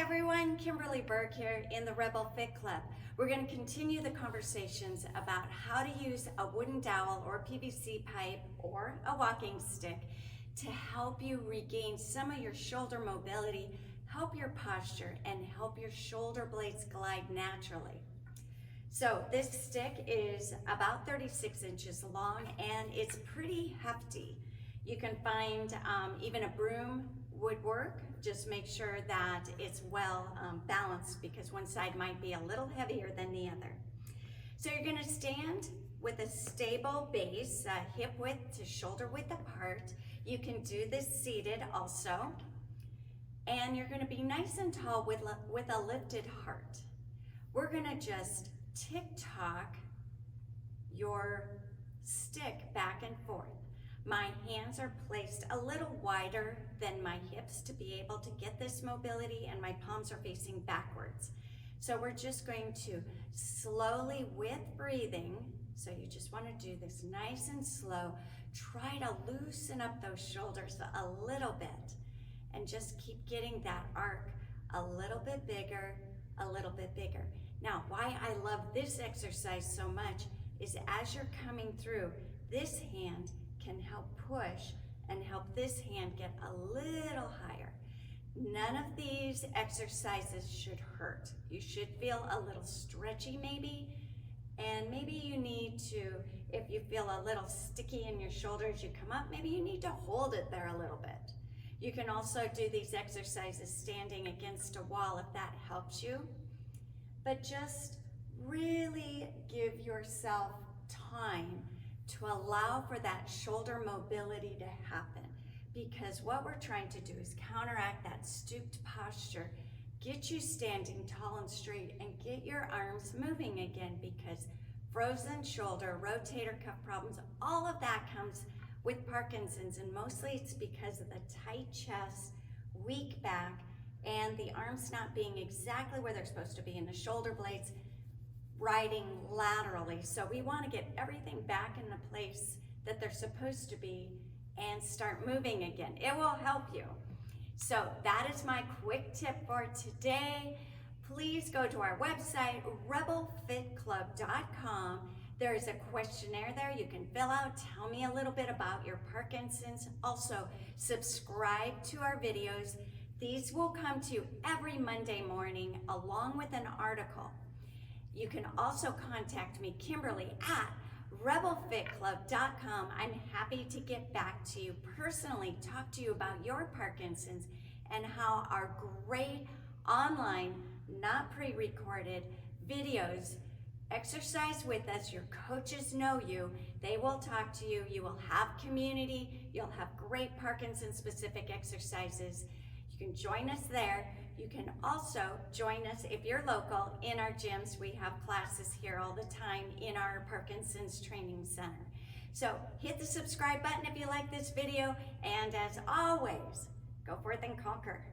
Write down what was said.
everyone, Kimberly Burke here in the Rebel Fit Club. We're going to continue the conversations about how to use a wooden dowel or PVC pipe or a walking stick to help you regain some of your shoulder mobility, help your posture, and help your shoulder blades glide naturally. So this stick is about 36 inches long and it's pretty hefty. You can find even a broom would work. Just make sure that it's well balanced because one side might be a little heavier than the other. So you're going to stand with a stable base, hip width to shoulder width apart. You can do this seated also. And you're going to be nice and tall with a lifted heart. We're going to just tick-tock your stick back and forth. My hands are placed a little wider than my hips to be able to get this mobility, and my palms are facing backwards. So we're just going to slowly, with breathing, so you just want to do this nice and slow, try to loosen up those shoulders a little bit and just keep getting that arc a little bit bigger, a little bit bigger. Now, why I love this exercise so much is as you're coming through, this hand can help push and help this hand get a little higher. None of these exercises should hurt. You should feel a little stretchy maybe, and maybe you need to, if you feel a little sticky in your shoulders, you come up, maybe you need to hold it there a little bit. You can also do these exercises standing against a wall if that helps you, but just really give yourself time to allow for that shoulder mobility to happen, because what we're trying to do is counteract that stooped posture, get you standing tall and straight, and get your arms moving again, because frozen shoulder, rotator cuff problems, all of that comes with Parkinson's, and mostly it's because of the tight chest, weak back, and the arms not being exactly where they're supposed to be, and the shoulder blades riding laterally. So we want to get everything back in the place that they're supposed to be and start moving again. It will help you. So that is my quick tip for today. Please go to our website, rebelfitclub.com. There is a questionnaire there you can fill out. Tell me a little bit about your Parkinson's. Also, subscribe to our videos. These will come to you every Monday morning along with an article. You can also contact me, Kimberly, at rebelfitclub.com. I'm happy to get back to you personally, talk to you about your Parkinson's and how our great online, not pre-recorded videos, exercise with us. Your coaches know you. They will talk to you. You will have community. You'll have great Parkinson-specific exercises. You can join us there. You can also join us if you're local in our gyms. We have classes here all the time in our Parkinson's Training Center. So hit the subscribe button if you like this video, and as always, go forth and conquer.